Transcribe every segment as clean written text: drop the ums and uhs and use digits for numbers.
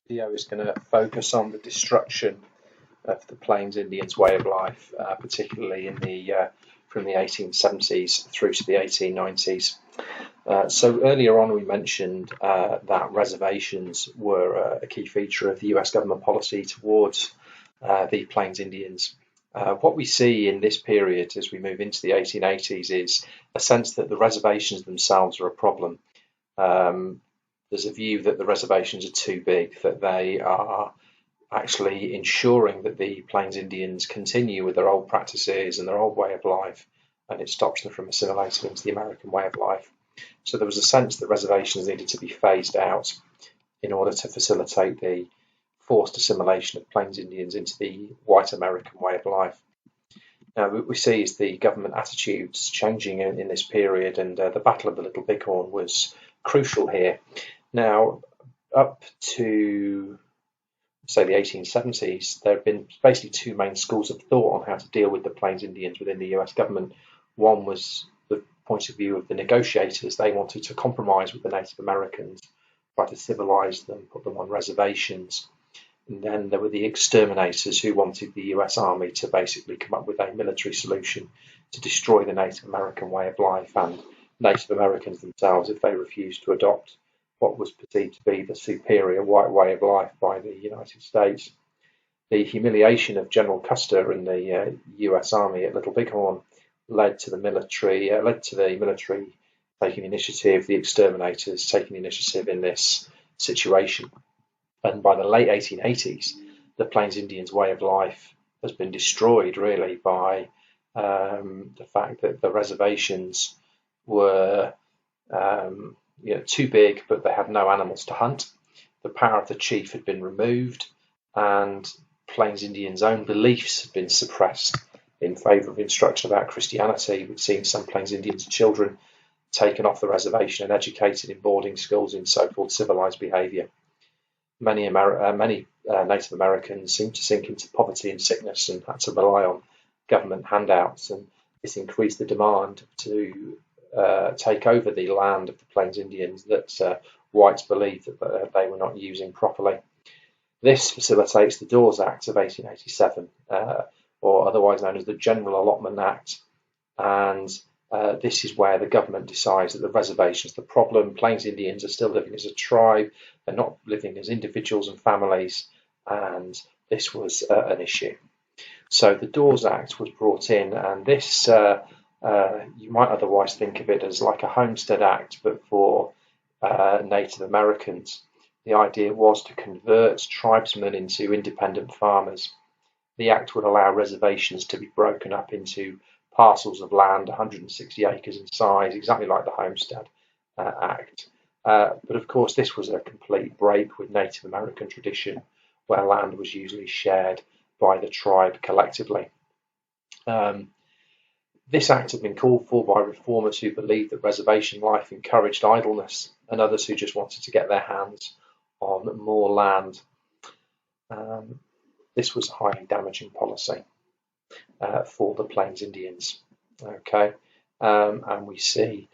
Video is going to focus on the destruction of the Plains Indians' way of life, particularly in the from the 1870s through to the 1890s. So earlier on, we mentioned that reservations were a key feature of the US government policy towards the Plains Indians. What we see in this period as we move into the 1880s is a sense that the reservations themselves are a problem. There's a view that the reservations are too big, that they are actually ensuring that the Plains Indians continue with their old practices and their old way of life, and it stops them from assimilating into the American way of life. So there was a sense that reservations needed to be phased out in order to facilitate the forced assimilation of Plains Indians into the white American way of life. Now, what we see is the government attitudes changing in this period, and the Battle of the Little Bighorn was crucial here. Now, up to, say, the 1870s, there have been basically two main schools of thought on how to deal with the Plains Indians within the US government. One was the point of view of the negotiators. They wanted to compromise with the Native Americans, try to civilize them, put them on reservations. And then there were the exterminators who wanted the US Army to basically come up with a military solution to destroy the Native American way of life and Native Americans themselves if they refused to adopt what was perceived to be the superior white way of life by the United States. The humiliation of General Custer and the US Army at Little Bighorn led to the military taking initiative, the exterminators taking initiative in this situation. And by the late 1880s, the Plains Indians' way of life has been destroyed really by the fact that the reservations were too big, but they had no animals to hunt. The power of the chief had been removed, and Plains Indians' own beliefs had been suppressed in favour of instruction about Christianity. We've seen some Plains Indians' children taken off the reservation and educated in boarding schools in so-called civilized behaviour. Many Native Americans seemed to sink into poverty and sickness and had to rely on government handouts, and this increased the demand to take over the land of the Plains Indians that whites believed that they were not using properly. This facilitates the Dawes Act of 1887, or otherwise known as the General Allotment Act, and this is where the government decides that the reservation is the problem. Plains Indians are still living as a tribe, they're not living as individuals and families, and this was an issue. So the Dawes Act was brought in, and this you might otherwise think of it as like a Homestead Act, but for Native Americans. The idea was to convert tribesmen into independent farmers. The act would allow reservations to be broken up into parcels of land, 160 acres in size, exactly like the Homestead Act. But of course, this was a complete break with Native American tradition, where land was usually shared by the tribe collectively. This act had been called for by reformers who believed that reservation life encouraged idleness, and others who just wanted to get their hands on more land. This was a highly damaging policy for the Plains Indians. Okay, and we see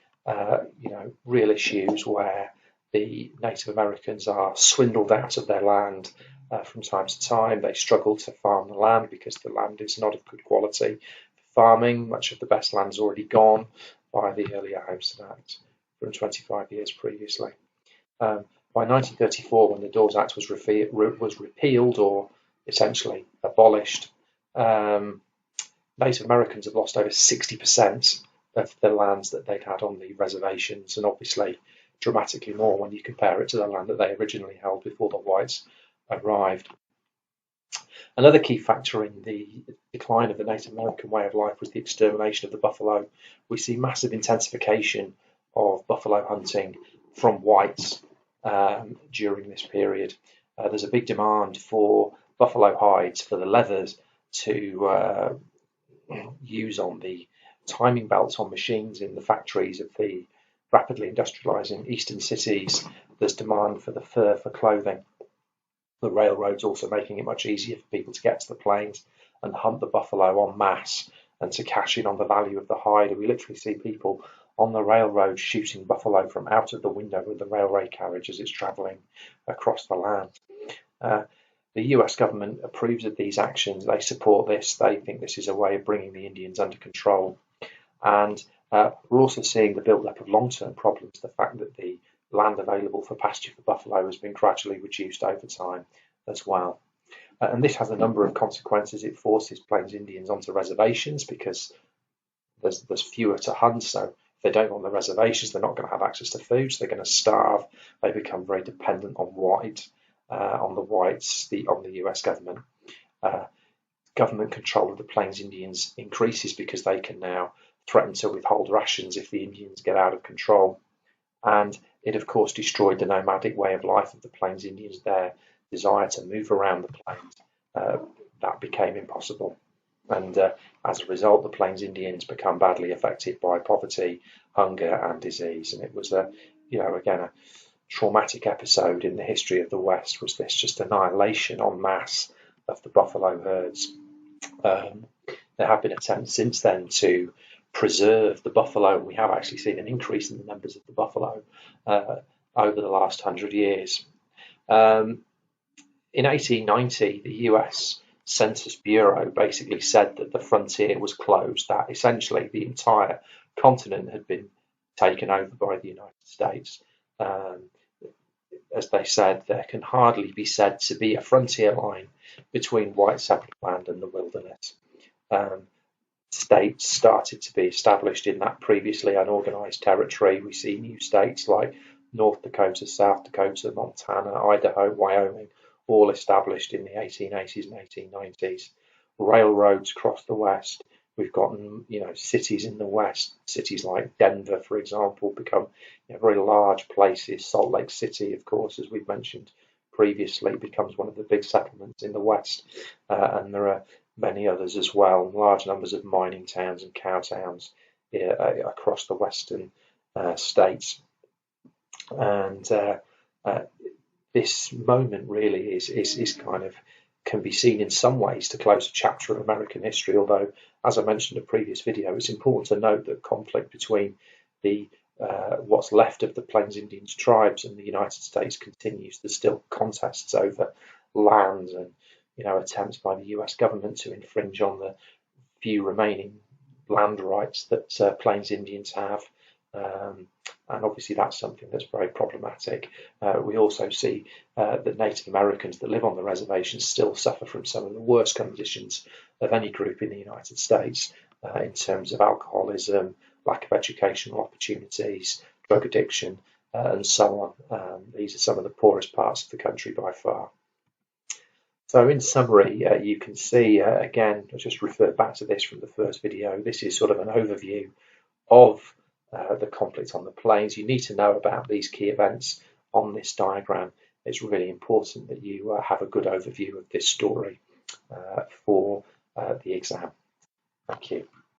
real issues where the Native Americans are swindled out of their land from time to time. They struggle to farm the land because the land is not of good quality for farming. Much of the best land is already gone by the earlier Homestead Act from 25 years previously. By 1934, when the Dawes Act was repealed or essentially abolished, Native Americans have lost over 60% of the lands that they'd had on the reservations, and obviously dramatically more when you compare it to the land that they originally held before the whites arrived. Another key factor in the decline of the Native American way of life was the extermination of the buffalo. We see massive intensification of buffalo hunting from whites during this period. There's a big demand for buffalo hides, for the leathers to use on the timing belts on machines in the factories of the rapidly industrializing eastern cities. There's demand for the fur for clothing. The railroads also making it much easier for people to get to the plains and hunt the buffalo en masse and to cash in on the value of the hide. We literally see people on the railroad shooting buffalo from out of the window of the railway carriage as it's travelling across the land. The US government approves of these actions. They support this. They think this is a way of bringing the Indians under control. And we're also seeing the build-up of long-term problems, the fact that the land available for pasture for buffalo has been gradually reduced over time as well. And this has a number of consequences. It forces Plains Indians onto reservations because there's fewer to hunt. So if they don't go on the reservations, they're not going to have access to food, so they're going to starve. They become very dependent on the US government. Government control of the Plains Indians increases because they can now threaten to withhold rations if the Indians get out of control. And it, of course, destroyed the nomadic way of life of the Plains Indians. Their desire to move around the plains, that became impossible. And as a result, the Plains Indians become badly affected by poverty, hunger, and disease. And it was again, a traumatic episode in the history of the West. Was this just annihilation en masse of the buffalo herds? There have been attempts since then to preserve the buffalo. We have actually seen an increase in the numbers of the buffalo over the last 100 years. In 1890, the US Census Bureau basically said that the frontier was closed, that essentially the entire continent had been taken over by the United States. As they said, there can hardly be said to be a frontier line between white settled land and the wilderness. States started to be established in that previously unorganized territory. We see new states like North Dakota, South Dakota, Montana, Idaho, Wyoming, all established in the 1880s and 1890s. Railroads cross the West. We've got cities in the West, cities like Denver, for example, become very large places. Salt Lake City, of course, as we've mentioned previously, becomes one of the big settlements in the West. And there are many others as well, large numbers of mining towns and cow towns across the western states. And this moment really is kind of can be seen in some ways to close a chapter of American history, although, as I mentioned in a previous video, it's important to note that conflict between the what's left of the Plains Indians tribes and the United States continues. There's still contests over land and attempts by the US government to infringe on the few remaining land rights that Plains Indians have. And obviously that's something that's very problematic. We also see that Native Americans that live on the reservations still suffer from some of the worst conditions of any group in the United States in terms of alcoholism, lack of educational opportunities, drug addiction, and so on. These are some of the poorest parts of the country by far. So in summary, you can see, again, I'll just refer back to this from the first video. This is sort of an overview of the conflict on the plains. You need to know about these key events on this diagram. It's really important that you have a good overview of this story for the exam. Thank you.